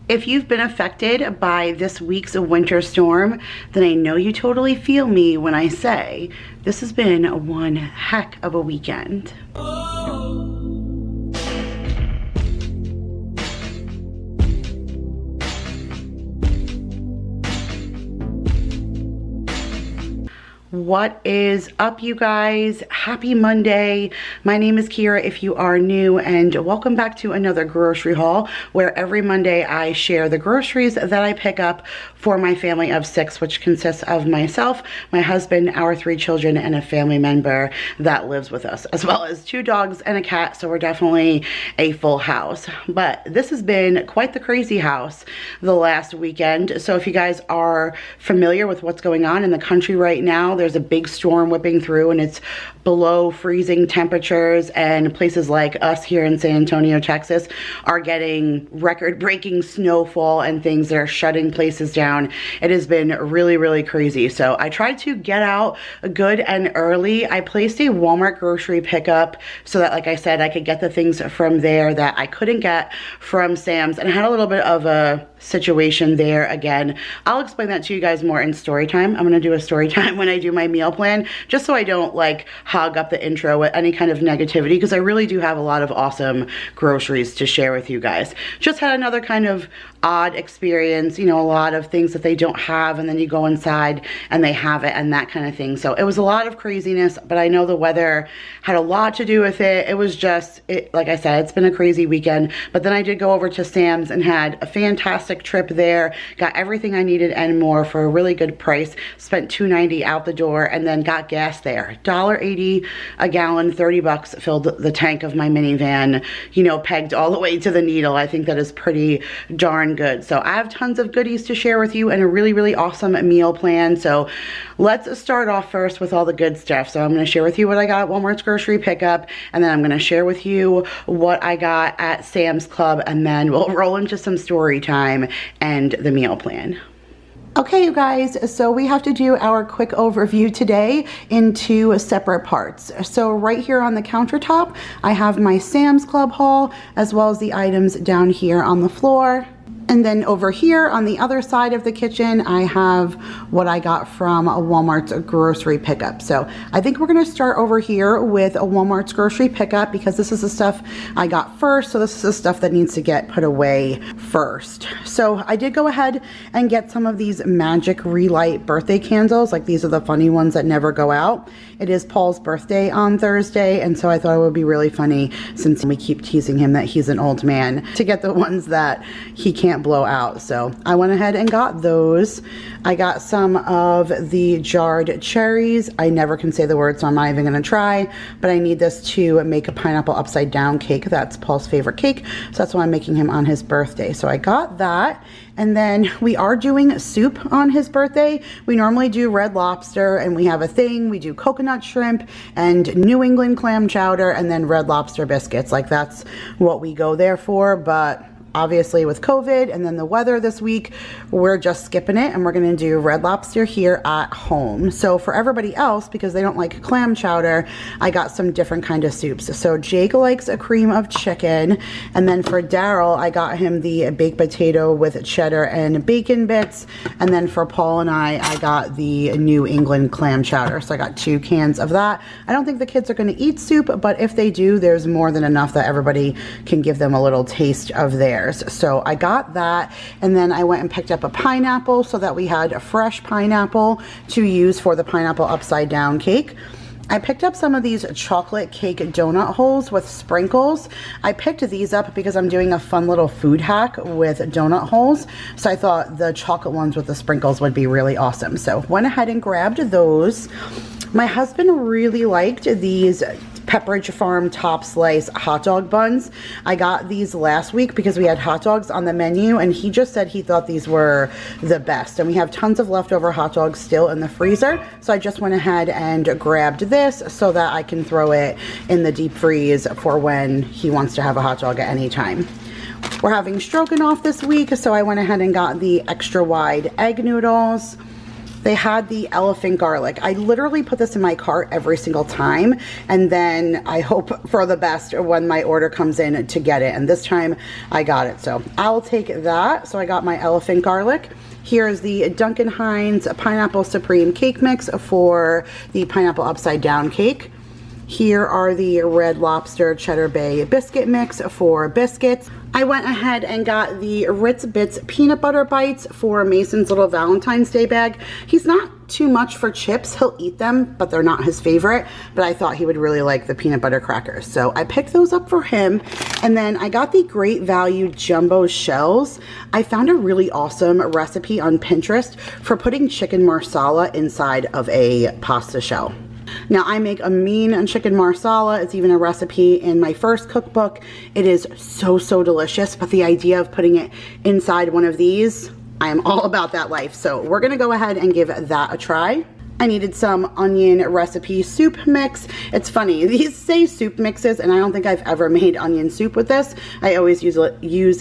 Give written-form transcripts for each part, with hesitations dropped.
If you've been affected by this week's winter storm, then I know you totally feel me when I say this has been one heck of a weekend. What is up, you guys? Happy Monday. My name is Kira if you are new, and welcome back to another grocery haul where every Monday I share the groceries that I pick up for my family of 6, which consists of myself, my husband, our 3 children, and a family member that lives with us, as well as 2 dogs and a cat. So we're definitely a full house. But this has been quite the crazy house the last weekend. So if you guys are familiar with what's going on in the country right now, there's a big storm whipping through and it's below freezing temperatures, and places like us here in San Antonio, Texas are getting record-breaking snowfall and things that are shutting places down. It has been really, really crazy. So I tried to get out good and early. I placed a Walmart grocery pickup so that, like I said, I could get the things from there that I couldn't get from Sam's, and I had a little bit of a situation there again. I'll explain that to you guys more in story time. I'm gonna do a story time when I do my meal plan, just so I don't like hog up the intro with any kind of negativity, because I really do have a lot of awesome groceries to share with you guys. Just had another kind of odd experience, you know, a lot of things that they don't have, and then you go inside and they have it and that kind of thing. So it was a lot of craziness, but I know the weather had a lot to do with it. It was just, like I said, it's been a crazy weekend. But then I did go over to Sam's and had a fantastic trip there, got everything I needed and more for a really good price, spent $2.90 out the door, and then got gas there. $1.80 a gallon, 30 bucks, filled the tank of my minivan, you know, pegged all the way to the needle. I think that is pretty darn good. So I have tons of goodies to share with you and a really, really awesome meal plan. So let's start off first with all the good stuff. So I'm going to share with you what I got at Walmart's grocery pickup, and then I'm going to share with you what I got at Sam's Club, and then we'll roll into some story time and the meal plan. Okay, you guys, so we have to do our quick overview today in 2 separate parts. So right here on the countertop, I have my Sam's Club haul, as well as the items down here on the floor. And then over here on the other side of the kitchen, I have what I got from a Walmart's grocery pickup. So I think we're gonna start over here with a Walmart's grocery pickup, because this is the stuff I got first. So this is the stuff that needs to get put away first. So I did go ahead and get some of these magic relight birthday candles. Like, these are the funny ones that never go out. It is Paul's birthday on Thursday, and so I thought it would be really funny, since we keep teasing him that he's an old man, to get the ones that he can't blow out. So I went ahead and got those. I got some of the jarred cherries. I never can say the word, so I'm not even gonna try, but I need this to make a pineapple upside down cake. That's Paul's favorite cake, so that's why I'm making him on his birthday. So I got that. And then we are doing soup on his birthday. We normally do Red Lobster, and we have a thing. We do coconut shrimp and New England clam chowder, and then Red Lobster biscuits. Like, that's what we go there for. But obviously with COVID and then the weather this week, we're just skipping it, and we're gonna do Red Lobster here at home. So for everybody else, because they don't like clam chowder, I got some different kind of soups. So Jake likes a cream of chicken, and then for Daryl, I got him the baked potato with cheddar and bacon bits, and then for Paul and I got the New England clam chowder. So I got 2 cans of that. I don't think the kids are gonna eat soup, but if they do, there's more than enough that everybody can give them a little taste of theirs. So I got that, and then I went and picked up a pineapple so that we had a fresh pineapple to use for the pineapple upside down cake. I picked up some of these chocolate cake donut holes with sprinkles. I picked these up because I'm doing a fun little food hack with donut holes. So I thought the chocolate ones with the sprinkles would be really awesome. So went ahead and grabbed those. My husband really liked these Pepperidge Farm top slice hot dog buns. I got these last week because we had hot dogs on the menu, and he just said he thought these were the best. And we have tons of leftover hot dogs still in the freezer, so I just went ahead and grabbed this so that I can throw it in the deep freeze for when he wants to have a hot dog at any time. We're having stroganoff this week, so I went ahead and got the extra wide egg noodles. They had the elephant garlic. I literally put this in my cart every single time, and then I hope for the best when my order comes in to get it. And this time I got it, so I'll take that. So I got my elephant garlic. Here is the Duncan Hines Pineapple Supreme Cake Mix for the pineapple upside down cake. Here are the Red Lobster Cheddar Bay Biscuit Mix for biscuits. I went ahead and got the Ritz Bits Peanut Butter Bites for Mason's little Valentine's Day bag. He's not too much for chips. He'll eat them, but they're not his favorite. But I thought he would really like the peanut butter crackers. So I picked those up for him. And then I got the Great Value Jumbo Shells. I found a really awesome recipe on Pinterest for putting chicken marsala inside of a pasta shell. Now, I make a mean chicken marsala. It's even a recipe in my first cookbook. It is so, so delicious, but the idea of putting it inside one of these, I am all about that life. So we're gonna go ahead and give that a try. I needed some onion recipe soup mix. It's funny, these say soup mixes, and I don't think I've ever made onion soup with this. I always use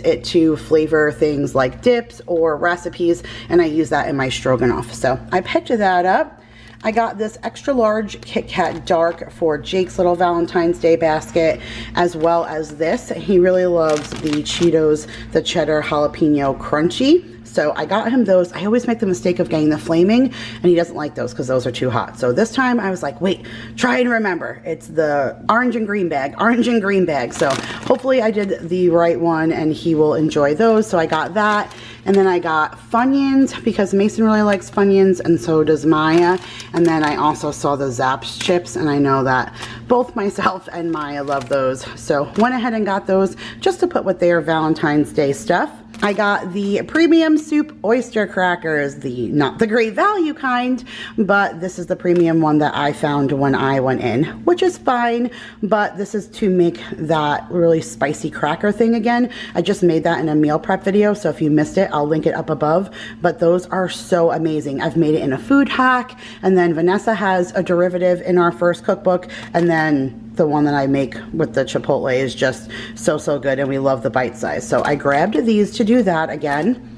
it to flavor things like dips or recipes, and I use that in my stroganoff. So I picked that up. I got this extra large Kit Kat Dark for Jake's little Valentine's Day basket, as well as this. He really loves the Cheetos, the cheddar jalapeno crunchy. So I got him those. I always make the mistake of getting the flaming, and he doesn't like those because those are too hot. So this time I was like, wait, try and remember. It's the orange and green bag. So hopefully I did the right one and he will enjoy those. So I got that. And then I got Funyuns because Mason really likes Funyuns, and so does Maya. And then I also saw the Zapp's chips, and I know that both myself and Maya love those. So went ahead and got those just to put with their Valentine's Day stuff. I got the premium soup oyster crackers, not the Great Value kind, but this is the premium one that I found when I went in, which is fine, but this is to make that really spicy cracker thing again. I just made that in a meal prep video, so if you missed it, I'll link it up above, but those are so amazing. I've made it in a food hack, and then Vanessa has a derivative in our first cookbook, and then the one that I make with the chipotle is just so, so good, and we love the bite size. So I grabbed these to do that again.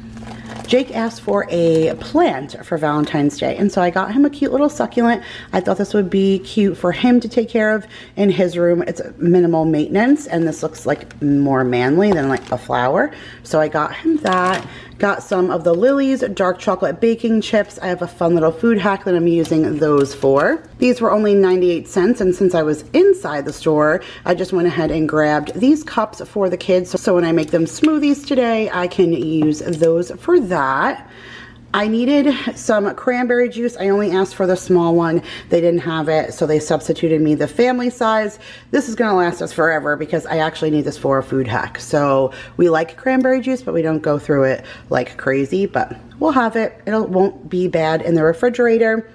Jake asked for a plant for Valentine's Day, and so I got him a cute little succulent. I thought this would be cute for him to take care of in his room. It's minimal maintenance, and this looks like more manly than like a flower. So I got him that. Got some of the Lily's dark chocolate baking chips. I have a fun little food hack that I'm using those for. These were only 98 cents, and since I was inside the store, I just went ahead and grabbed these cups for the kids. So when I make them smoothies today, I can use those for that. I needed some cranberry juice. I only asked for the small one. They didn't have it, so they substituted me the family size. This is gonna last us forever because I actually need this for a food hack. So we like cranberry juice, but we don't go through it like crazy, but we'll have it. It won't be bad in the refrigerator.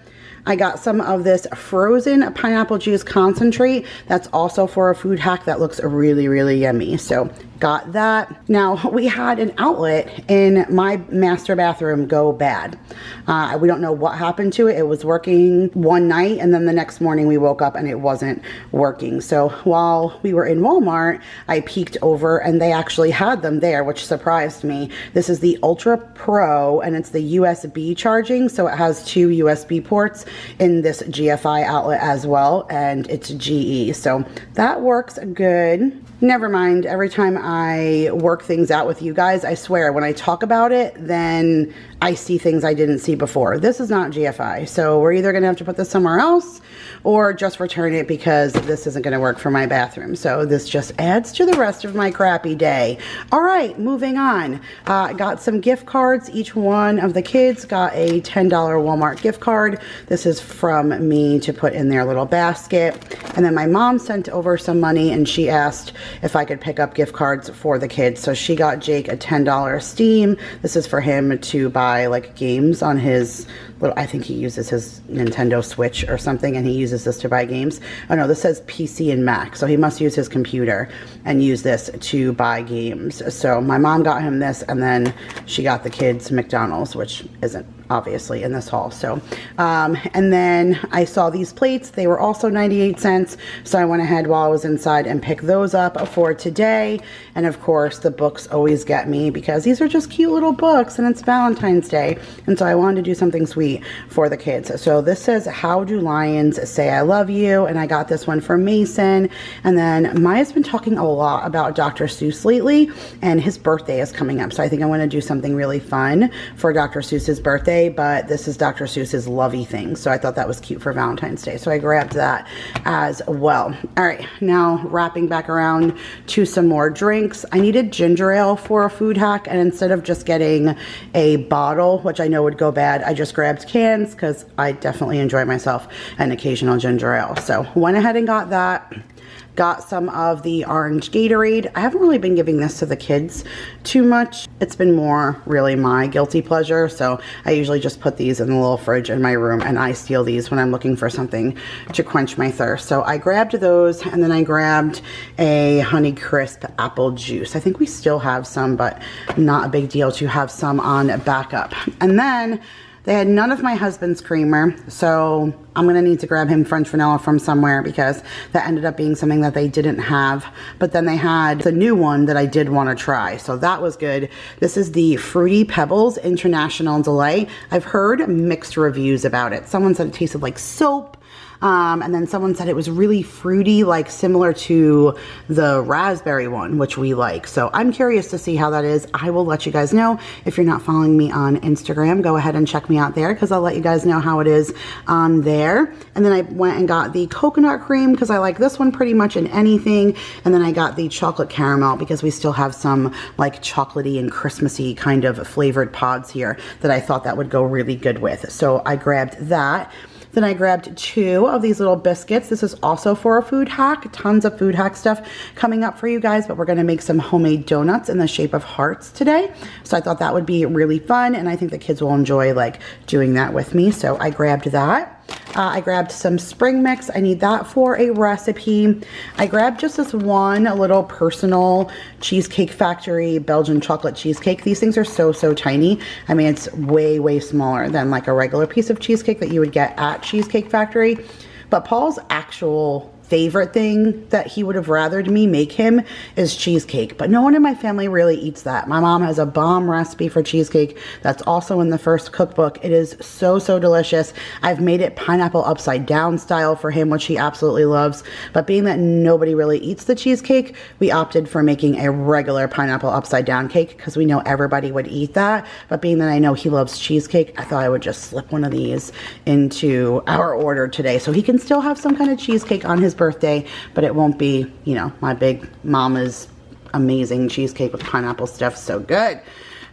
I got some of this frozen pineapple juice concentrate. That's also for a food hack that looks really, really yummy. So got that. Now, we had an outlet in my master bathroom go bad. We don't know what happened to it. It was working one night, and then the next morning we woke up and it wasn't working. So while we were in Walmart, I peeked over and they actually had them there, which surprised me. This is the Ultra Pro, and it's the USB charging. So it has 2 USB ports in this GFI outlet as well, and it's GE. So that works good. Never mind, every time I work things out with you guys, I swear, when I talk about it, then I see things I didn't see before. This is not GFI, so we're either gonna have to put this somewhere else or just return it because this isn't gonna work for my bathroom. So this just adds to the rest of my crappy day. All right, moving on. Got some gift cards. Each one of the kids got a $10 Walmart gift card. This is from me to put in their little basket. And then my mom sent over some money and she asked if I could pick up gift cards for the kids. So she got Jake a $10 Steam. This is for him to buy like games on his little, I think he uses his Nintendo Switch or something, and he uses this to buy games. Oh no, this says PC and Mac, so he must use his computer and use this to buy games. So my mom got him this, and then she got the kids McDonald's, which isn't obviously, in this haul. So, and then I saw these plates. They were also 98 cents. So I went ahead while I was inside and picked those up for today. And of course, the books always get me because these are just cute little books and it's Valentine's Day. And so I wanted to do something sweet for the kids. So this says, How Do Lions Say I Love You? And I got this one for Mason. And then Maya's been talking a lot about Dr. Seuss lately, and his birthday is coming up. So I think I want to do something really fun for Dr. Seuss's birthday, but this is Dr. Seuss's Lovey thing. So I thought that was cute for Valentine's Day. So I grabbed that as well. All right, now wrapping back around to some more drinks. I needed ginger ale for a food hack, and instead of just getting a bottle, which I know would go bad, I just grabbed cans because I definitely enjoy myself an occasional ginger ale. So went ahead and got that. Got some of the orange Gatorade. I haven't really been giving this to the kids too much. It's been more really my guilty pleasure. So I usually just put these in the little fridge in my room, and I steal these when I'm looking for something to quench my thirst. So I grabbed those, and then I grabbed a Honey Crisp apple juice. I think we still have some, but not a big deal to have some on backup. And then they had none of my husband's creamer, so I'm gonna need to grab him French vanilla from somewhere because that ended up being something that they didn't have. But then they had the new one that I did want to try, so that was good. This is the Fruity Pebbles International Delight. I've heard mixed reviews about it. Someone said it tasted like soap. And then someone said it was really fruity, like similar to the raspberry one, which we like. So I'm curious to see how that is. I will let you guys know. If you're not following me on Instagram, go ahead and check me out there because I'll let you guys know how it is on there. And then I went and got the coconut cream because I like this one pretty much in anything. And then I got the chocolate caramel because we still have some like chocolatey and Christmassy kind of flavored pods here that I thought that would go really good with. So I grabbed that. Then I grabbed 2 of these little biscuits. This is also for a food hack. Tons of food hack stuff coming up for you guys, but we're gonna make some homemade donuts in the shape of hearts today. So I thought that would be really fun, and I think the kids will enjoy like doing that with me. So I grabbed that. I grabbed some spring mix. I need that for a recipe. I grabbed just this one little personal Cheesecake Factory Belgian chocolate cheesecake. These things are so tiny. I mean, it's way smaller than like a regular piece of cheesecake that you would get at Cheesecake Factory. But Paul's actual favorite thing that he would have rathered me make him is cheesecake, but no one in my family really eats that. My mom has a bomb recipe for cheesecake that's also in the first cookbook. It is so delicious. I've made it pineapple upside down style for him, which he absolutely loves, but being that nobody really eats the cheesecake, we opted for making a regular pineapple upside down cake because we know everybody would eat that. But being that I know he loves cheesecake, I thought I would just slip one of these into our order today so he can still have some kind of cheesecake on his birthday, but it won't be, you know, my big mama's amazing cheesecake with pineapple stuff. So good.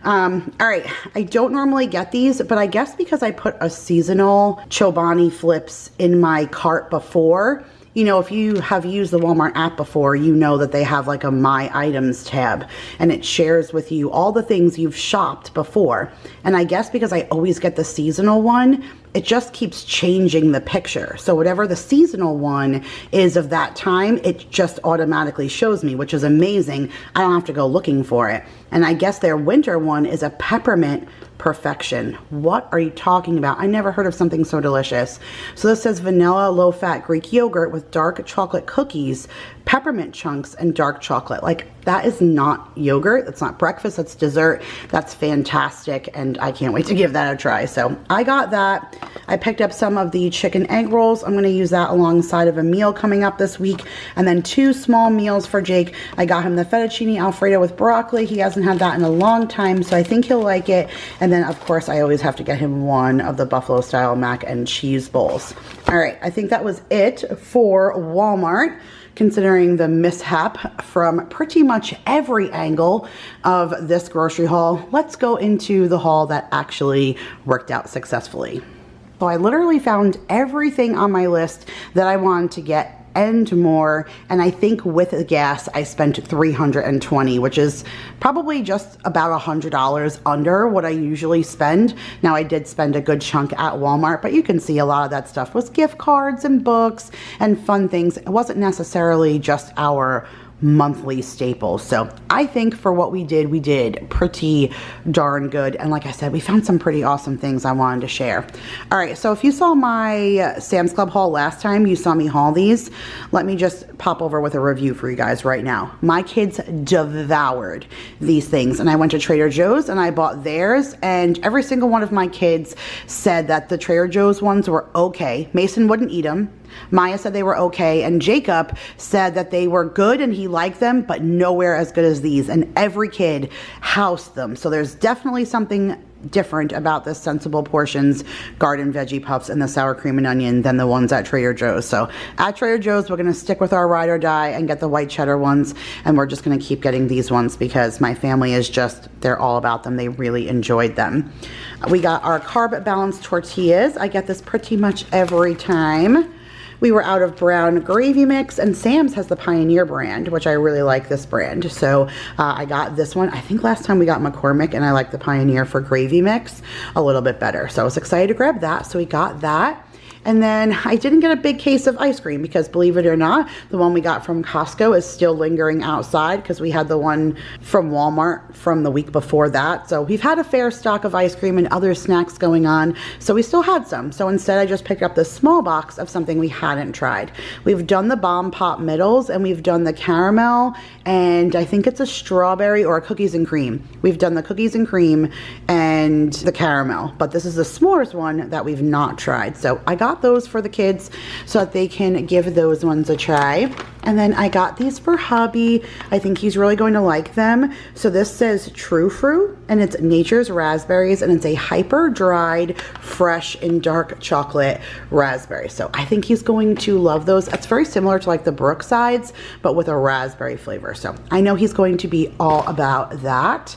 All right, I don't normally get these, but I guess because I put a seasonal Chobani flips in my cart before, you know, if you have used the Walmart app before, you know that they have like a My Items tab, and it shares with you all the things you've shopped before. And I guess because I always get the seasonal one, it just keeps changing the picture. So whatever the seasonal one is of that time, it just automatically shows me, which is amazing. I don't have to go looking for it. And I guess their winter one is a peppermint perfection. What are you talking about? I never heard of something so delicious. So this says vanilla low-fat Greek yogurt with dark chocolate cookies, peppermint chunks, and dark chocolate. Like, that is not yogurt. That's not breakfast. That's dessert. That's fantastic, and I can't wait to give that a try. So I got that. I picked up some of the chicken egg rolls. I'm going to use that alongside of a meal coming up this week, and then 2 small meals for Jake. I got him the fettuccine alfredo with broccoli. He hasn't had that in a long time, so I think he'll like it. And then, of course, I always have to get him one of the buffalo style mac and cheese bowls. All right, I think that was it for Walmart, considering the mishap from pretty much every angle of this grocery haul. Let's go into the haul that actually worked out successfully. So I literally found everything on my list that I wanted to get and more, and I think with the gas I spent $320, which is probably just about $100 under what I usually spend. Now, I did spend a good chunk at Walmart, but you can see a lot of that stuff was gift cards and books and fun things. It wasn't necessarily just our monthly staples. So I think for what we did pretty darn good. And like I said, we found some pretty awesome things I wanted to share. All right, so if you saw my Sam's Club haul last time, you saw me haul these. Let me just pop over with a review for you guys right now. My kids devoured these things, and I went to Trader Joe's and I bought theirs, and every single one of my kids said that the Trader Joe's ones were okay. Mason wouldn't eat them. Maya said they were okay, and Jacob said that they were good and he liked them, but nowhere as good as these, and every kid housed them. So there's definitely something different about this Sensible Portions garden veggie puffs and the sour cream and onion than the ones at Trader Joe's. So at Trader Joe's, we're going to stick with our ride or die and get the white cheddar ones, and we're just going to keep getting these ones because my family is just, they're all about them. They really enjoyed them. We got our carb balanced tortillas. I get this pretty much every time. We were out of brown gravy mix, and Sam's has the Pioneer brand, which I really like this brand. So I got this one. I think last time we got McCormick, and I like the Pioneer for gravy mix a little bit better. So I was excited to grab that. So we got that. And then I didn't get a big case of ice cream because, believe it or not, the one we got from Costco is still lingering outside because we had the one from Walmart from the week before that. So we've had a fair stock of ice cream and other snacks going on, so we still had some. So instead I just picked up this small box of something we hadn't tried. We've done the Bomb Pop Middles, and we've done the caramel, and I think it's a strawberry or a cookies and cream. We've done the cookies and cream and the caramel, but this is the s'mores one that we've not tried. So I got those for the kids so that they can give those ones a try. And then I got these for hubby. I think he's really going to like them. So this says True Fruit, and it's Nature's Raspberries, and it's a hyper dried, fresh and dark chocolate raspberry. So I think he's going to love those. It's very similar to like the Brooksides, but with a raspberry flavor. So I know he's going to be all about that.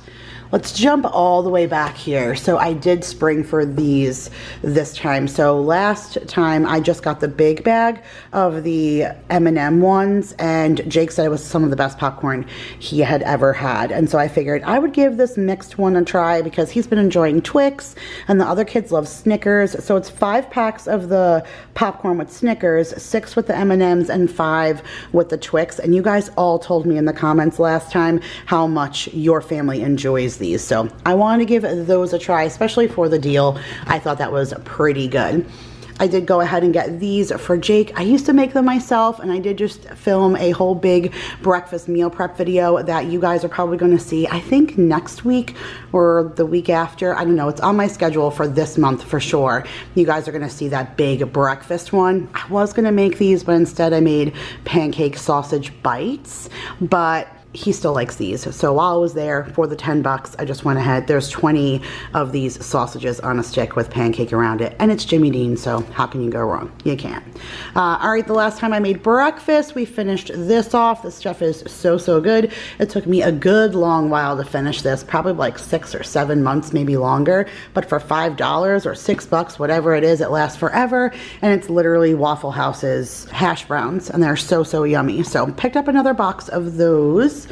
Let's jump all the way back here. So I did spring for these this time. So last time I just got the big bag of the M&M ones, and Jake said it was some of the best popcorn he had ever had. And so I figured I would give this mixed one a try because he's been enjoying Twix and the other kids love Snickers. So it's 5 packs of the popcorn with Snickers, 6 with the M&Ms, and 5 with the Twix. And you guys all told me in the comments last time how much your family enjoys these. So I wanted to give those a try, especially for the deal. I thought that was pretty good. I did go ahead and get these for Jake. I used to make them myself, and I did just film a whole big breakfast meal prep video that you guys are probably going to see, I think next week or the week after. I don't know. It's on my schedule for this month for sure. You guys are going to see that big breakfast one. I was going to make these, but instead I made pancake sausage bites, but he still likes these. So while I was there for the 10 bucks, I just went ahead. There's 20 of these sausages on a stick with pancake around it, and it's Jimmy Dean, so how can you go wrong? You can't. All right, the last time I made breakfast, we finished this off. This stuff is so good. It took me a good long while to finish this, probably like 6 or 7 months, maybe longer, but for $5 or 6 bucks, whatever it is, it lasts forever, and it's literally Waffle House's hash browns, and they're so yummy. So picked up another box of those.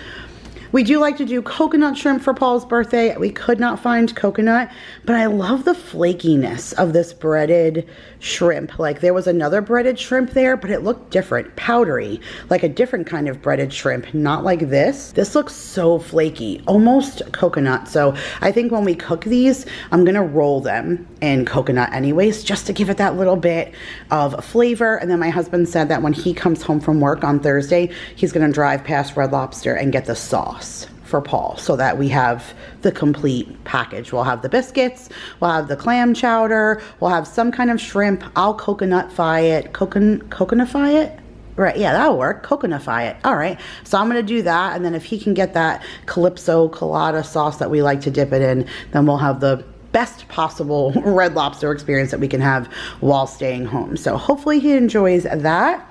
We do like to do coconut shrimp for Paul's birthday. We could not find coconut, but I love the flakiness of this breaded shrimp. Like there was another breaded shrimp there, but it looked different, powdery, like a different kind of breaded shrimp, not like this. This looks so flaky, almost coconut. So I think when we cook these, I'm gonna roll them in coconut anyways, just to give it that little bit of flavor. And then my husband said that when he comes home from work on Thursday, he's gonna drive past Red Lobster and get the sauce for Paul so that we have the complete package. We'll have the biscuits, we'll have the clam chowder, we'll have some kind of shrimp. I'll coconutfy it. Coconutfy it? Right, yeah, that'll work. Coconutfy it. All right, so I'm gonna do that, and then if he can get that Calypso colada sauce that we like to dip it in, then we'll have the best possible Red Lobster experience that we can have while staying home. So hopefully he enjoys that.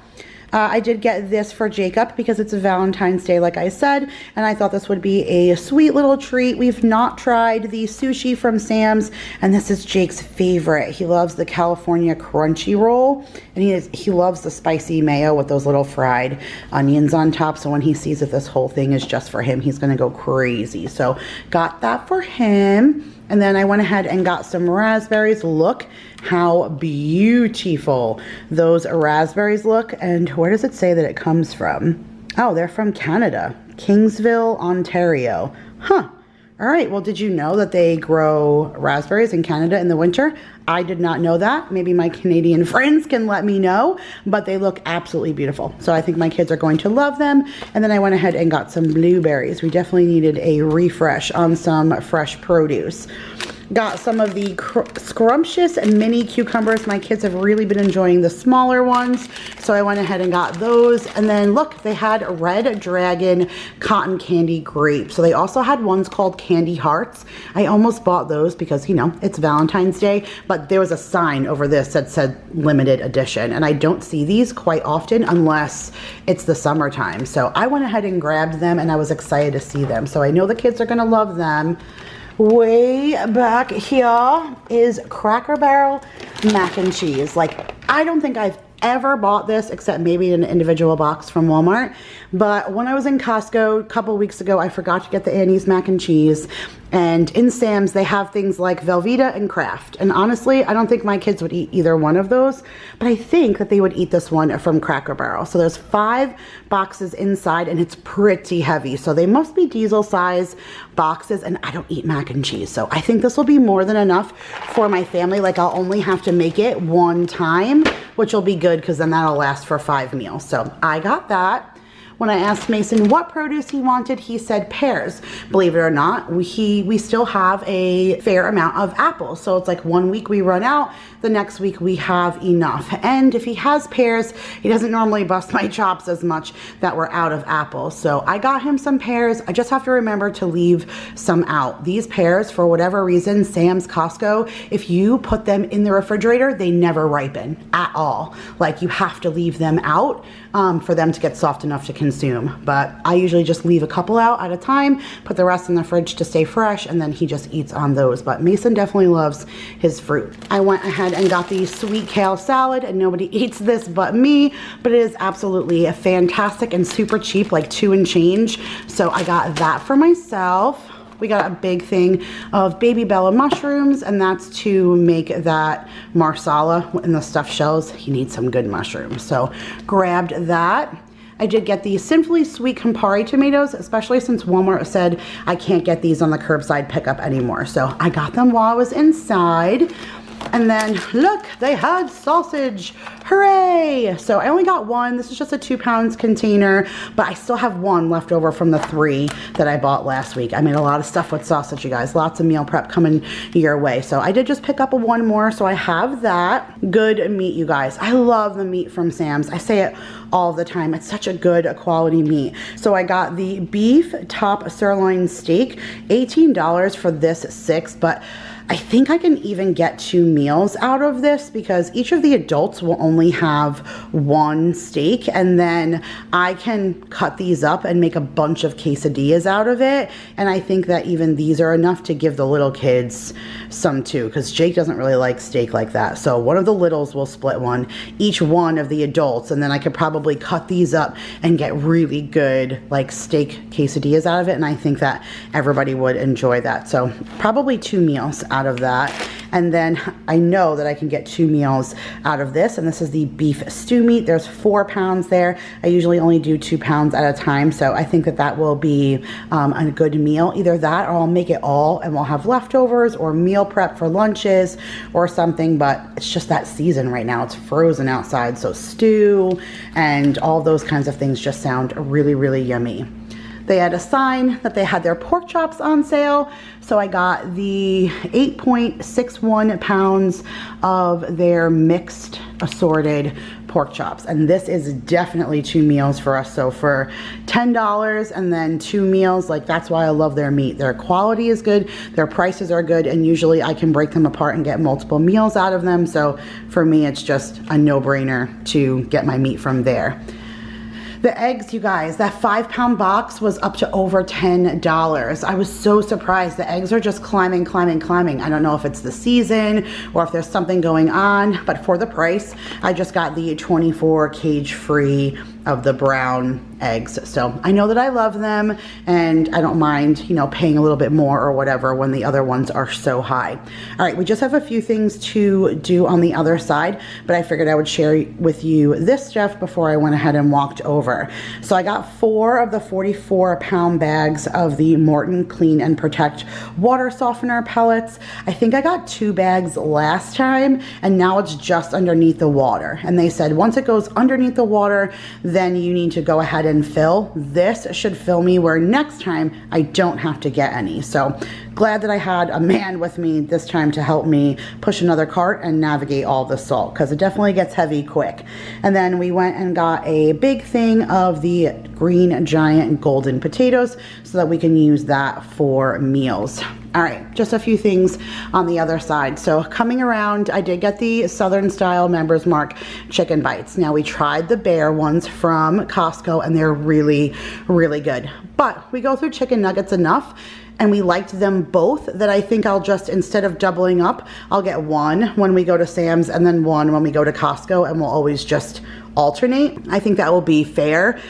I did get this for Jacob because it's a Valentine's Day, like I said, and I thought this would be a sweet little treat. We've not tried the sushi from Sam's, and this is Jake's favorite. He loves the California crunchy roll, and he loves the spicy mayo with those little fried onions on top. So when he sees that this whole thing is just for him, he's gonna go crazy. So got that for him. And then I went ahead and got some raspberries. Look how beautiful those raspberries look. And where does it say that it comes from? Oh, they're from Canada, Kingsville, Ontario. Huh. All right, well, did you know that they grow raspberries in Canada in the winter? I did not know that. Maybe my Canadian friends can let me know, but they look absolutely beautiful. So I think my kids are going to love them. And then I went ahead and got some blueberries. We definitely needed a refresh on some fresh produce. Got some of the scrumptious and mini cucumbers. My kids have really been enjoying the smaller ones, so I went ahead and got those. And then look, they had Red Dragon cotton candy grapes. So they also had ones called candy hearts. I almost bought those because, you know, it's Valentine's Day, but there was a sign over this that said limited edition, and I don't see these quite often unless it's the summertime. So I went ahead and grabbed them, and I was excited to see them. So I know the kids are gonna love them. Way back here is Cracker Barrel mac and cheese. Like, I don't think I've ever bought this except maybe in an individual box from Walmart. But when I was in Costco a couple weeks ago, I forgot to get the Annie's mac and cheese. And in Sam's, they have things like Velveeta and Kraft. And honestly, I don't think my kids would eat either one of those, but I think that they would eat this one from Cracker Barrel. So there's 5 boxes inside, and it's pretty heavy. So they must be diesel size boxes, and I don't eat mac and cheese. So I think this will be more than enough for my family. Like, I'll only have to make it one time, which will be good because then that'll last for 5 meals. So I got that. When I asked Mason what produce he wanted, he said pears. Believe it or not, we still have a fair amount of apples. So it's like 1 week we run out, the next week we have enough. And if he has pears, he doesn't normally bust my chops as much that we're out of apples. So I got him some pears. I just have to remember to leave some out. These pears, for whatever reason, Sam's, Costco, if you put them in the refrigerator, they never ripen at all. Like, you have to leave them out for them to get soft enough to consume. But I usually just leave a couple out at a time, put the rest in the fridge to stay fresh, and then he just eats on those. But Mason definitely loves his fruit. I went ahead and got the sweet kale salad, and nobody eats this but me, but it is absolutely fantastic and super cheap, like 2 and change. So I got that for myself. We got a big thing of baby Bella mushrooms, and that's to make that marsala in the stuffed shells. He needs some good mushrooms, so grabbed that. I did get the Simply Sweet Campari tomatoes, especially since Walmart said I can't get these on the curbside pickup anymore. So I got them while I was inside. And then look, they had sausage. Hooray! So I only got one. This is just a 2-pound container, but I still have one left over from the 3 that I bought last week. I made a lot of stuff with sausage, you guys. Lots of meal prep coming your way. So I did just pick up one more, so I have that. Good meat, you guys. I love the meat from Sam's. I say it all the time. It's such a good quality meat. So I got the beef top sirloin steak, $18 for this 6, but I think I can even get 2 meals out of this because each of the adults will only have 1 steak, and then I can cut these up and make a bunch of quesadillas out of it. And I think that even these are enough to give the little kids some too, because Jake doesn't really like steak like that. So one of the littles will split one, each one of the adults, and then I could probably cut these up and get really good like steak quesadillas out of it. And I think that everybody would enjoy that. So probably 2 meals out of that. And then I know that I can get 2 meals out of this, and this is the beef stew meat. There's 4 pounds there. I usually only do 2 pounds at a time, so I think that that will be a good meal. Either that, or I'll make it all and we'll have leftovers or meal prep for lunches or something. But it's just that season right now. It's frozen outside, so stew and all those kinds of things just sound really, really yummy. They had a sign that they had their pork chops on sale, so I got the 8.61 pounds of their mixed assorted pork chops, and this is definitely 2 meals for us. So for $10 and then 2 meals, like, that's why I love their meat. Their quality is good, their prices are good, and usually I can break them apart and get multiple meals out of them. So for me, it's just a no-brainer to get my meat from there. The eggs, you guys, that 5-pound box was up to over $10. I was so surprised. The eggs are just climbing, climbing, climbing. I don't know if it's the season or if there's something going on, but for the price, I just got the 24 cage-free of the brown eggs. So I know that I love them, and I don't mind, you know, paying a little bit more or whatever when the other ones are so high. All right, we just have a few things to do on the other side, but I figured I would share with you this stuff before I went ahead and walked over. So I got 4 of the 44-pound bags of the Morton Clean and Protect water softener pellets. I think I got 2 bags last time, and now it's just underneath the water. And they said once it goes underneath the water, then you need to go ahead and fill. This should fill me where next time I don't have to get any. So glad that I had a man with me this time to help me push another cart and navigate all the salt, because it definitely gets heavy quick. And then we went and got a big thing of the green giant golden potatoes so that we can use that for meals. All right, just a few things on the other side. So coming around, I did get the Southern Style Members Mark chicken bites. Now we tried the bear ones from Costco, and they're really, really good. But we go through chicken nuggets enough, and we liked them both, that I think I'll just, instead of doubling up, I'll get one when we go to Sam's and then one when we go to Costco, and we'll always just alternate. I think that will be fair.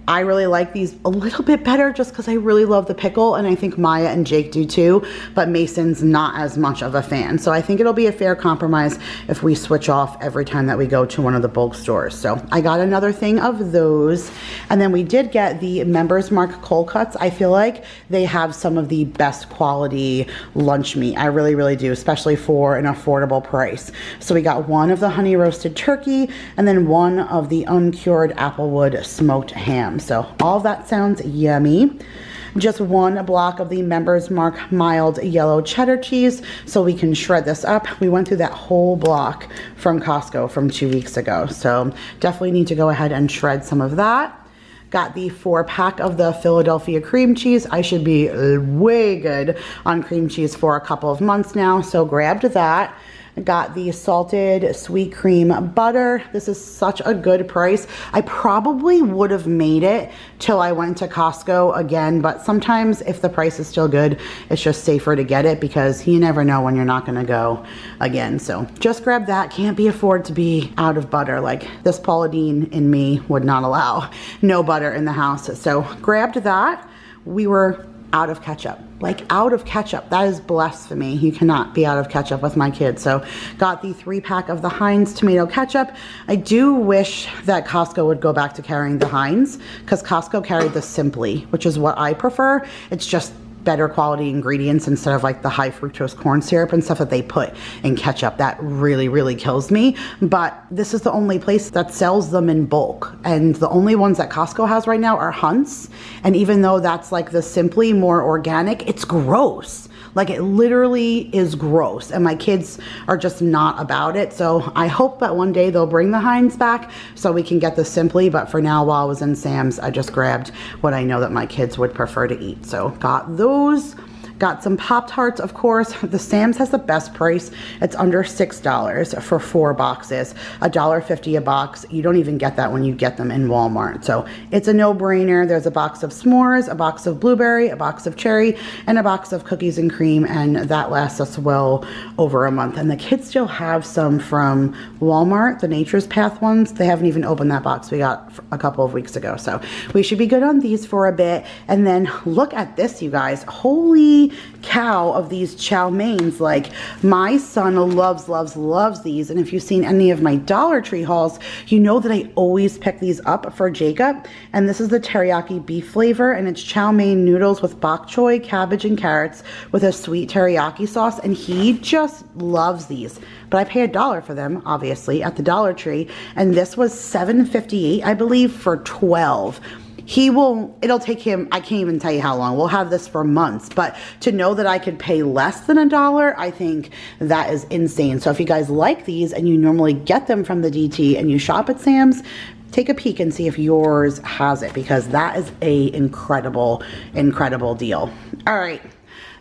I really like these a little bit better just because I really love the pickle, and I think Maya and Jake do too, but Mason's not as much of a fan. So I think it'll be a fair compromise if we switch off every time that we go to one of the bulk stores. So I got another thing of those, and then we did get the Members Mark cold cuts. I feel like they have some of the best quality lunch meat. I really, really do, especially for an affordable price. So we got one of the honey roasted turkey, and then one of the uncured applewood smoked ham. So all of that sounds yummy. Just 1 block of the Members Mark mild yellow cheddar cheese so we can shred this up. We went through that whole block from Costco from 2 weeks ago. So definitely need to go ahead and shred some of that. Got the 4-pack of the Philadelphia cream cheese. I should be way good on cream cheese for a couple of months now, so grabbed that. Got the salted sweet cream butter. This is such a good price. I probably would have made it till I went to Costco again, but sometimes if the price is still good, it's just safer to get it because you never know when you're not gonna go again. So just grab that. Can't be afford to be out of butter. Like this Paula Deen in me would not allow no butter in the house. So grabbed that. We were out of ketchup, like out of ketchup. That is blasphemy. You cannot be out of ketchup with my kids. So got the 3-pack of the Heinz tomato ketchup. I do wish that Costco would go back to carrying the Heinz, because Costco carried the Simply, which is what I prefer. It's just better quality ingredients instead of like the high fructose corn syrup and stuff that they put in ketchup. That really, really kills me. But this is the only place that sells them in bulk, and the only ones that Costco has right now are Hunt's. And even though that's like the Simply more organic, it's gross. Like it literally is gross, and my kids are just not about it. So I hope that one day they'll bring the Heinz back so we can get the Simply, but for now, while I was in Sam's, I just grabbed what I know that my kids would prefer to eat. So got those. Got some Pop-Tarts, of course. The Sam's has the best price. It's under $6 for 4 boxes, $1.50 a box. You don't even get that when you get them in Walmart. So it's a no-brainer. There's a box of s'mores, a box of blueberry, a box of cherry, and a box of cookies and cream, and that lasts us well over a month. And the kids still have some from Walmart, the Nature's Path ones. They haven't even opened that box we got a couple of weeks ago. So we should be good on these for a bit. And then look at this, you guys. Holy cow of these chow mains. Like my son loves these, and if you've seen any of my Dollar Tree hauls, you know that I always pick these up for Jacob. And this is the teriyaki beef flavor, and it's chow mein noodles with bok choy, cabbage, and carrots with a sweet teriyaki sauce, and he just loves these. But I pay $1 for them, obviously, at the Dollar Tree, and this was $7.58, I believe, for 12. It'll take him, I can't even tell you how long. We'll have this for months, but to know that I could pay less than $1, I think that is insane. So if you guys like these and you normally get them from the DT and you shop at Sam's, take a peek and see if yours has it, because that is a incredible, incredible deal. All right,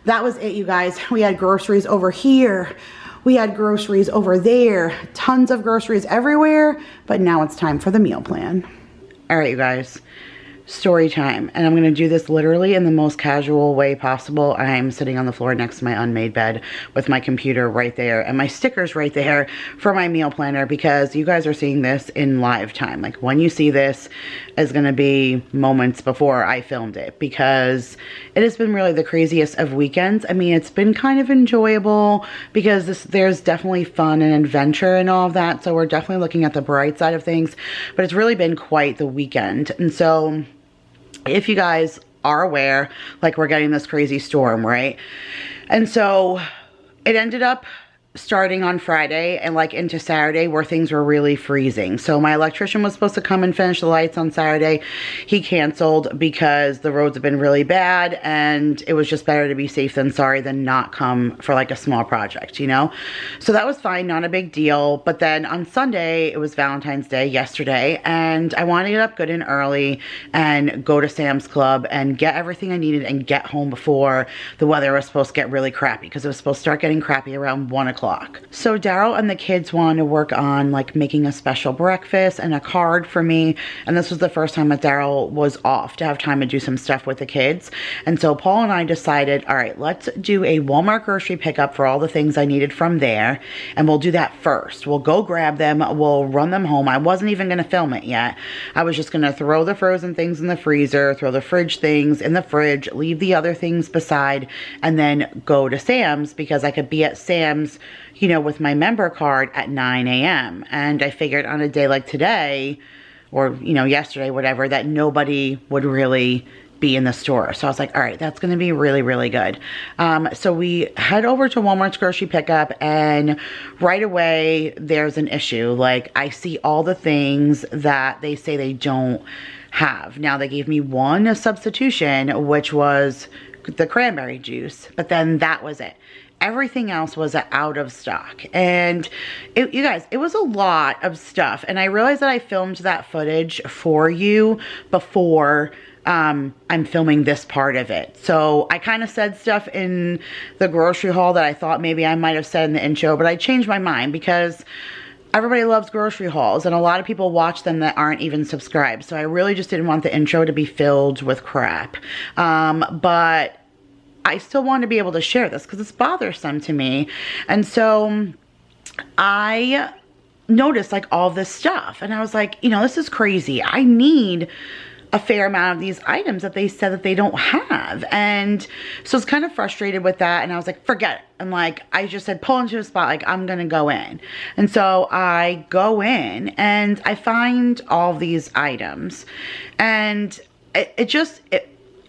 that was it, you guys. We had groceries over here. We had groceries over there, tons of groceries everywhere, but now it's time for the meal plan. All right, you guys. story time, and I'm going to do this literally in the most casual way possible. I'm sitting on the floor next to my unmade bed with my computer right there and my stickers right there for my meal planner, because you guys are seeing this in live time. Like, when you see this is going to be moments before I filmed it, because it has been really the craziest of weekends. I mean, it's been kind of enjoyable because there's definitely fun and adventure and all of that, so we're definitely looking at the bright side of things, but it's really been quite the weekend. And so if you guys are aware, like, we're getting this crazy storm, right? And so it ended up starting on Friday and like into Saturday, where things were really freezing. So my electrician was supposed to come and finish the lights on Saturday. He canceled because the roads have been really bad, and it was just better to be safe than sorry than not come for like a small project, you know? So that was fine, not a big deal. But then on Sunday, it was Valentine's Day yesterday, and I wanted to get up good and early and go to Sam's Club and get everything I needed and get home before the weather was supposed to get really crappy, because it was supposed to start getting crappy around 1 o'clock. So Daryl and the kids wanted to work on like making a special breakfast and a card for me. And this was the first time that Daryl was off to have time to do some stuff with the kids. And so Paul and I decided, all right, let's do a Walmart grocery pickup for all the things I needed from there. And we'll do that first. We'll go grab them. We'll run them home. I wasn't even going to film it yet. I was just going to throw the frozen things in the freezer, throw the fridge things in the fridge, leave the other things beside, and then go to Sam's, because I could be at Sam's, you know, with my member card at 9 a.m. And I figured on a day like today, or, you know, yesterday, whatever, that nobody would really be in the store. So I was like, all right, that's going to be really, really good. So we head over to Walmart's grocery pickup, and right away there's an issue. Like, I see all the things that they say they don't have. Now, they gave me one substitution, which was the cranberry juice, but then that was it. Everything else was out of stock. And you guys, it was a lot of stuff. And I realized that I filmed that footage for you before I'm filming this part of it. So I kind of said stuff in the grocery haul that I thought maybe I might have said in the intro, but I changed my mind because everybody loves grocery hauls, and a lot of people watch them that aren't even subscribed. So I really just didn't want the intro to be filled with crap. But I still want to be able to share this because it's bothersome to me. And so I noticed like all this stuff, and I was like, you know, this is crazy. I need a fair amount of these items that they said that they don't have. And so I was kind of frustrated with that, and I was like, forget it. And like, I just said, pull into a spot, like, I'm gonna go in. And so I go in and I find all these items, and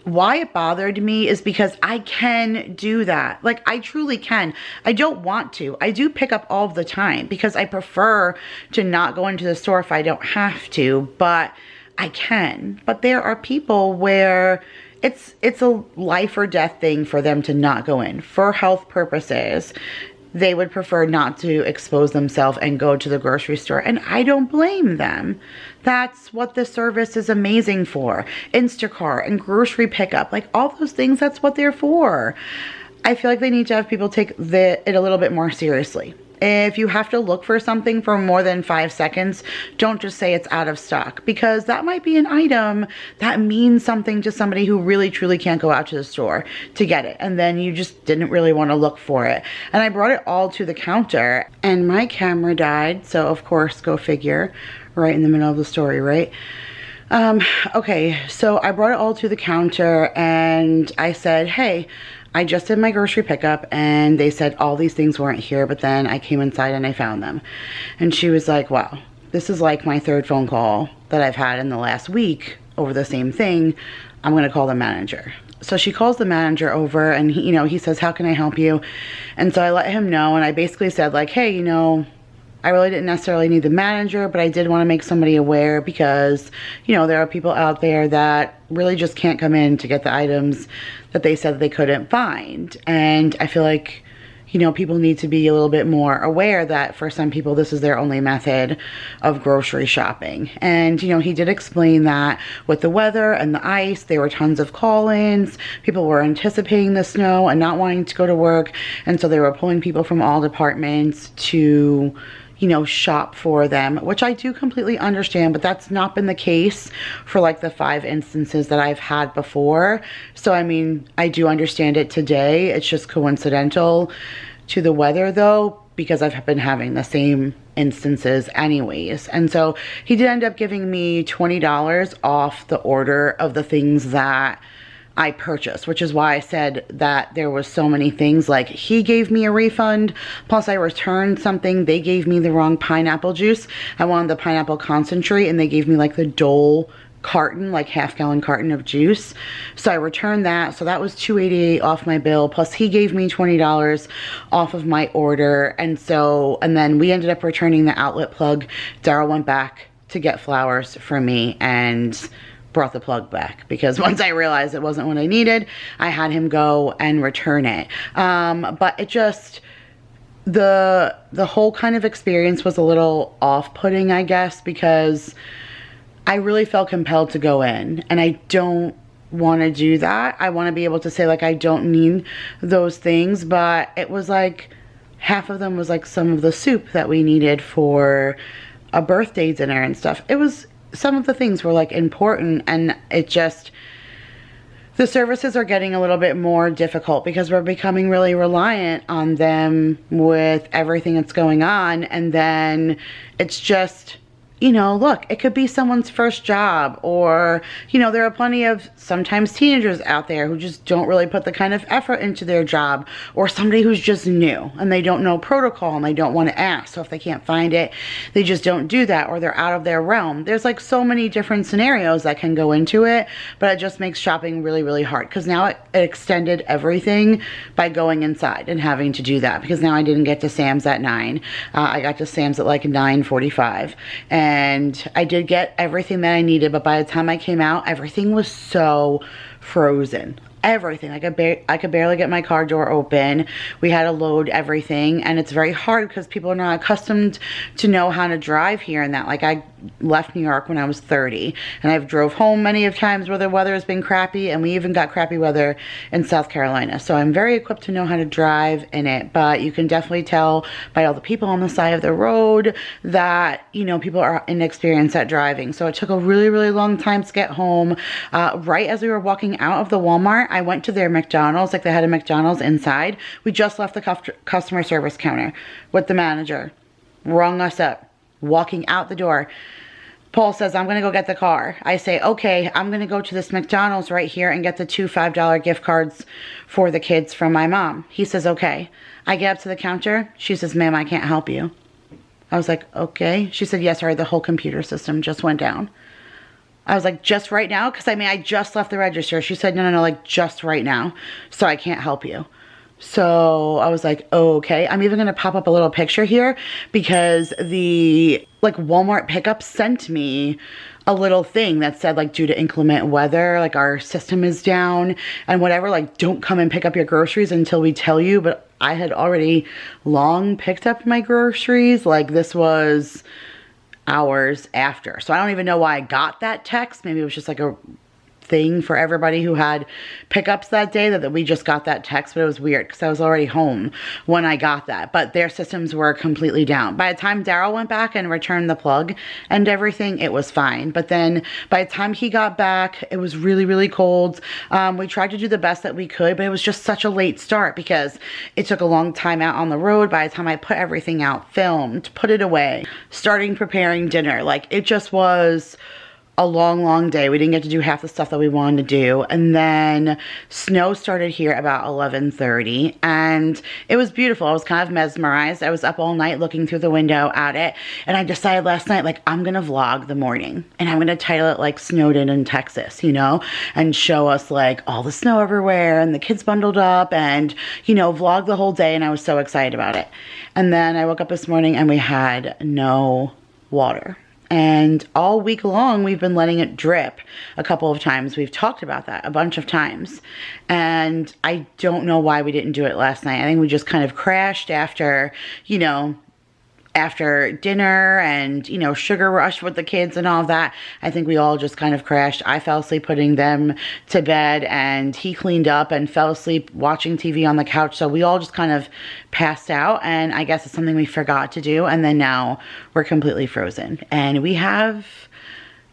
why it bothered me is because I can do that. Like, I truly can. I don't want to. I do pick up all the time because I prefer to not go into the store if I don't have to, but I can. But there are people where it's a life or death thing for them to not go in. For health purposes, they would prefer not to expose themselves and go to the grocery store, and I don't blame them. That's what the service is amazing for. Instacart and grocery pickup, like all those things, that's what they're for. I feel like they need to have people take it a little bit more seriously. If you have to look for something for more than 5 seconds, don't just say it's out of stock, because that might be an item that means something to somebody who really truly can't go out to the store to get it, and then you just didn't really want to look for it. And I brought it all to the counter, and my camera died, so of course, go figure, right in the middle of the story, right? Okay, so I brought it all to the counter, and I said, hey, I just did my grocery pickup, and they said all these things weren't here, but then I came inside and I found them. And she was like, wow, this is like my 3rd phone call that I've had in the last week over the same thing. I'm gonna call the manager. So she calls the manager over, and he, you know, he says, how can I help you? And so I let him know, and I basically said like, hey, you know, I really didn't necessarily need the manager, but I did want to make somebody aware because, you know, there are people out there that really just can't come in to get the items that they said that they couldn't find. And I feel like, you know, people need to be a little bit more aware that for some people, this is their only method of grocery shopping. And, you know, he did explain that with the weather and the ice, there were tons of call-ins. People were anticipating the snow and not wanting to go to work. And so they were pulling people from all departments to, you know, shop for them, which I do completely understand, but that's not been the case for like the 5 instances that I've had before. So, I mean, I do understand it today. It's just coincidental to the weather though, because I've been having the same instances anyways. And so he did end up giving me $20 off the order of the things that I purchased, which is why I said that there was so many things. Like, he gave me a refund, plus I returned something. They gave me the wrong pineapple juice. I wanted the pineapple concentrate and they gave me like the Dole carton, like half-gallon carton of juice. So I returned that. So that was $2.88 off my bill, plus he gave me $20 off of my order. And then we ended up returning the outlet plug. Daryl went back to get flowers for me and brought the plug back, because once I realized it wasn't what I needed, I had him go and return it. But it just, the whole kind of experience was a little off-putting, I guess, because I really felt compelled to go in, and I don't want to do that. I want to be able to say like I don't need those things, but it was like half of them was like some of the soup that we needed for a birthday dinner and stuff. It was, some of the things were like important, and it just, the services are getting a little bit more difficult because we're becoming really reliant on them with everything that's going on. And then it's just, you know, look, it could be someone's first job, or, you know, there are plenty of sometimes teenagers out there who just don't really put the kind of effort into their job, or somebody who's just new and they don't know protocol and they don't want to ask. So if they can't find it, they just don't do that, or they're out of their realm. There's like so many different scenarios that can go into it, but it just makes shopping really, really hard, because now it extended everything by going inside and having to do that, because now I didn't get to Sam's at 9. I got to Sam's at like 9:45, and I did get everything that I needed, but by the time I came out, everything was so frozen. Everything. I could barely get my car door open. We had to load everything, and it's very hard because people are not accustomed to know how to drive here and that. Like, I left New York when I was 30, and I've drove home many of times where the weather has been crappy, and we even got crappy weather in South Carolina. So I'm very equipped to know how to drive in it, but you can definitely tell by all the people on the side of the road that, you know, people are inexperienced at driving. So it took a really, really long time to get home. Right as we were walking out of the Walmart, I went to their McDonald's, like they had a McDonald's inside. We just left the customer service counter with the manager. Rung us up. Walking out the door, Paul says, I'm going to go get the car. I say, okay, I'm going to go to this McDonald's right here and get the 2 $5 gift cards for the kids from my mom. He says, okay. I get up to the counter. She says, ma'am, I can't help you. I was like, okay. She said, yes, sorry, the whole computer system just went down. I was like, just right now? Because I mean, I just left the register. She said, no, like just right now. So I can't help you. So I was like, okay. I'm even going to pop up a little picture here, because the like Walmart pickup sent me a little thing that said like, due to inclement weather, like our system is down and whatever, like don't come and pick up your groceries until we tell you. But I had already long picked up my groceries. Like, this was hours after. So I don't even know why I got that text. Maybe it was just like a thing for everybody who had pickups that day, that we just got that text. But it was weird because I was already home when I got that, but their systems were completely down. By the time Daryl went back and returned the plug and everything, it was fine. But then by the time he got back, it was really, really cold. We tried to do the best that we could, but it was just such a late start because it took a long time out on the road. By the time I put everything out, filmed, put it away, starting preparing dinner, like it just was a long, long day. We didn't get to do half the stuff that we wanted to do. And then snow started here about 11:30, and it was beautiful. I was kind of mesmerized. I was up all night looking through the window at it, and I decided last night, like, I'm gonna vlog the morning, and I'm gonna title it like Snowed in Texas, you know, and show us like all the snow everywhere and the kids bundled up, and, you know, vlog the whole day. And I was so excited about it. And then I woke up this morning and we had no water. And all week long, we've been letting it drip a couple of times. We've talked about that a bunch of times. And I don't know why we didn't do it last night. I think we just kind of crashed after, you know, after dinner and, you know, sugar rush with the kids and all of that, I think we all just kind of crashed. I fell asleep putting them to bed, and he cleaned up and fell asleep watching TV on the couch. So we all just kind of passed out, and I guess it's something we forgot to do. And then now we're completely frozen, and we have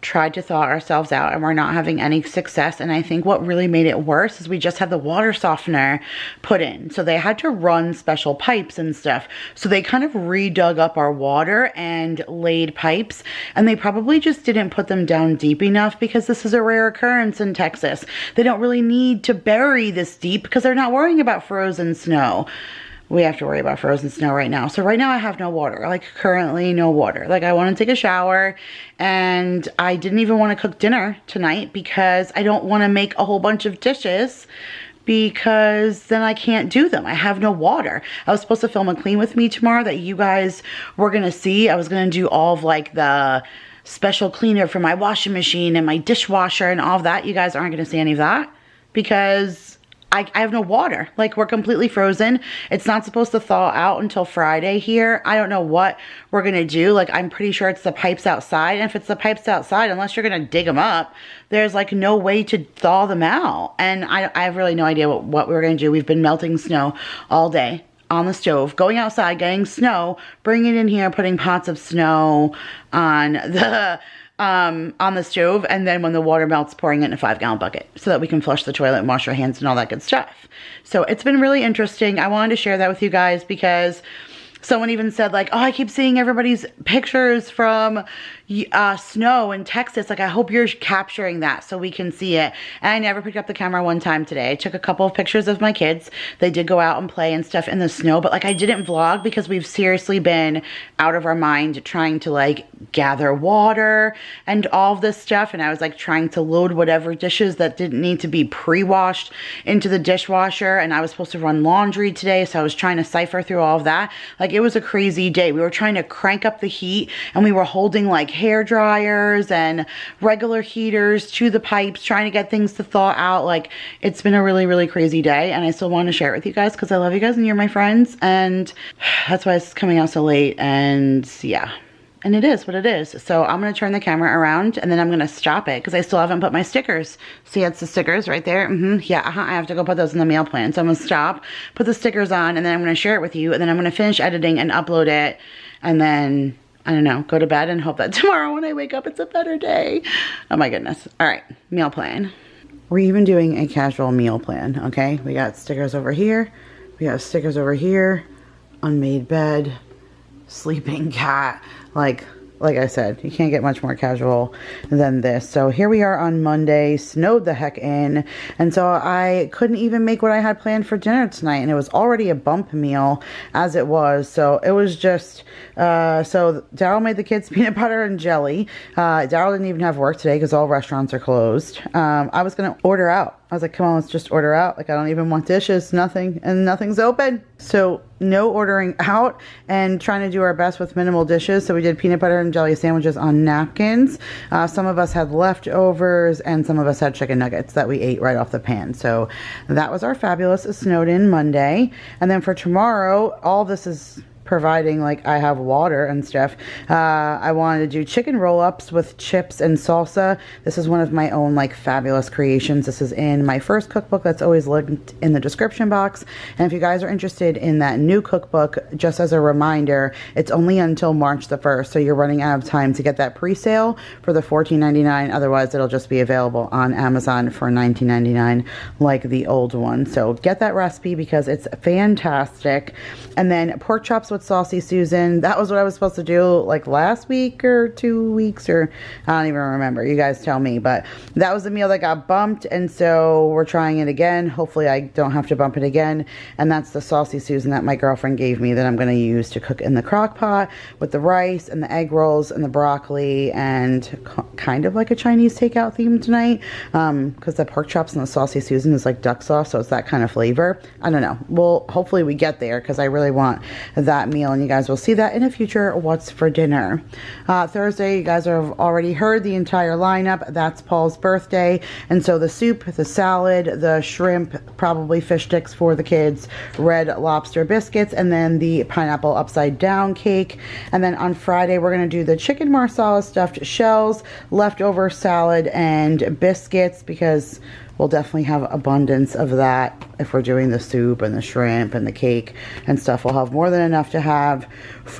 tried to thaw ourselves out, and we're not having any success. And I think what really made it worse is we just had the water softener put in, so they had to run special pipes and stuff. So they kind of redug up our water and laid pipes, and they probably just didn't put them down deep enough, because this is a rare occurrence in Texas. They don't really need to bury this deep because they're not worrying about frozen snow. We have to worry about frozen snow right now. So right now I have no water, like currently no water. Like I want to take a shower, and I didn't even want to cook dinner tonight because I don't want to make a whole bunch of dishes, because then I can't do them. I have no water. I was supposed to film a clean with me tomorrow that you guys were going to see. I was going to do all of like the special cleaner for my washing machine and my dishwasher and all of that. You guys aren't going to see any of that because I have no water. Like, we're completely frozen. It's not supposed to thaw out until Friday here. I don't know what we're going to do. Like, I'm pretty sure it's the pipes outside. And if it's the pipes outside, unless you're going to dig them up, there's like no way to thaw them out. And I have really no idea what we're going to do. We've been melting snow all day on the stove, going outside, getting snow, bringing it in here, putting pots of snow on the stove, and then when the water melts, pouring it in a 5-gallon bucket so that we can flush the toilet and wash our hands and all that good stuff. So it's been really interesting. I wanted to share that with you guys because someone even said like, oh, I keep seeing everybody's pictures from snow in Texas. Like, I hope you're capturing that so we can see it. And I never picked up the camera one time today. I took a couple of pictures of my kids. They did go out and play and stuff in the snow, but like I didn't vlog because we've seriously been out of our mind trying to like gather water and all of this stuff. And I was like trying to load whatever dishes that didn't need to be pre-washed into the dishwasher. And I was supposed to run laundry today, so I was trying to cipher through all of that. Like, it was a crazy day. We were trying to crank up the heat, and we were holding like hair dryers and regular heaters to the pipes, trying to get things to thaw out. Like, it's been a really, really crazy day, and I still want to share it with you guys because I love you guys and you're my friends, and that's why it's coming out so late. And yeah, and it is what it is. So I'm going to turn the camera around, and then I'm going to stop it because I still haven't put my stickers. See, it's the stickers right there. Yeah, I have to go put those in the mail plan. So I'm going to stop, put the stickers on, and then I'm going to share it with you, and then I'm going to finish editing and upload it, and then I don't know, go to bed and hope that tomorrow when I wake up it's a better day. Oh my goodness. All right, meal plan. We're even doing a casual meal plan, okay? We got stickers over here. We got stickers over here. Unmade bed. Sleeping cat. Like I said, you can't get much more casual than this. So here we are on Monday, snowed the heck in. And so I couldn't even make what I had planned for dinner tonight. And it was already a bump meal as it was. So it was just, so Daryl made the kids peanut butter and jelly. Daryl didn't even have work today because all restaurants are closed. I was going to order out. I was like, come on, let's just order out. Like, I don't even want dishes, nothing, and nothing's open. So no ordering out and trying to do our best with minimal dishes. So we did peanut butter and jelly sandwiches on napkins. Some of us had leftovers, and some of us had chicken nuggets that we ate right off the pan. So that was our fabulous snowed in Monday. And then for tomorrow, all this is providing like I have water and stuff. I wanted to do chicken roll-ups with chips and salsa. This is one of my own like fabulous creations. This is in my first cookbook that's always linked in the description box. And if you guys are interested in that new cookbook, just as a reminder, it's only until March the 1st, so you're running out of time to get that pre-sale for the $14.99. Otherwise, it'll just be available on Amazon for $19.99 like the old one. So get that recipe because it's fantastic. And then pork chops with Saucy Susan. That was what I was supposed to do like last week or 2 weeks, or I don't even remember. You guys tell me. But that was a meal that got bumped, and so we're trying it again. Hopefully I don't have to bump it again. And that's the Saucy Susan that my girlfriend gave me that I'm going to use to cook in the crock pot with the rice and the egg rolls and the broccoli, and kind of like a Chinese takeout theme tonight, because the pork chops and the Saucy Susan is like duck sauce, so it's that kind of flavor. I don't know. Well, hopefully we get there because I really want that that meal, and you guys will see that in a future What's for Dinner. Thursday, you guys have already heard the entire lineup. That's Paul's birthday, and so the soup, the salad, the shrimp, probably fish sticks for the kids, red lobster biscuits, and then the pineapple upside down cake. And then on Friday, we're going to do the chicken marsala stuffed shells, leftover salad, and biscuits, because we'll definitely have abundance of that. If we're doing the soup and the shrimp and the cake and stuff, we'll have more than enough to have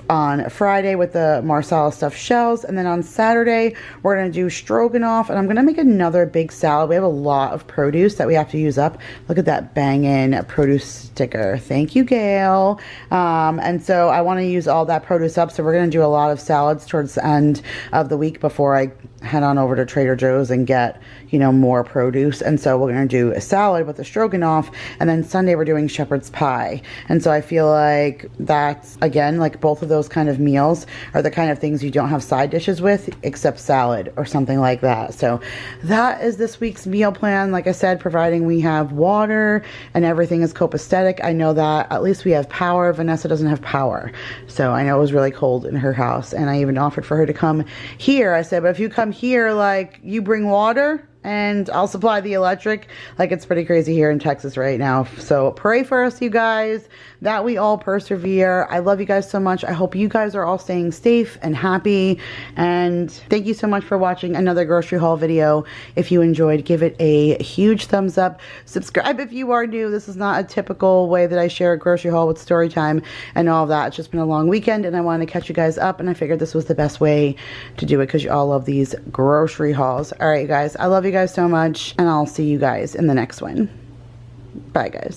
on Friday with the marsala stuffed shells. And then on Saturday, we're going to do stroganoff, and I'm going to make another big salad. We have a lot of produce that we have to use up. Look at that bangin' produce sticker. Thank you, Gail. And so I want to use all that produce up, so we're going to do a lot of salads towards the end of the week before I head on over to Trader Joe's and get, you know, more produce. And so we're going to do a salad with a stroganoff, and then Sunday we're doing shepherd's pie. And so I feel like that's, again, like both of those kind of meals are the kind of things you don't have side dishes with except salad or something like that. So that is this week's meal plan. Like I said, providing we have water and everything is copacetic. I know that at least we have power. Vanessa doesn't have power. So I know it was really cold in her house, and I even offered for her to come here. I said, but if you come here, like, you bring water and I'll supply the electric. Like, it's pretty crazy here in Texas right now. So pray for us, you guys, that we all persevere. I love you guys so much. I hope you guys are all staying safe and happy. And thank you so much for watching another grocery haul video. If you enjoyed, give it a huge thumbs up. Subscribe if you are new. This is not a typical way that I share a grocery haul with Storytime and all of that. It's just been a long weekend, and I wanted to catch you guys up, and I figured this was the best way to do it because you all love these grocery hauls. All right, you guys, I love you guys so much, and I'll see you guys in the next one. Bye, guys.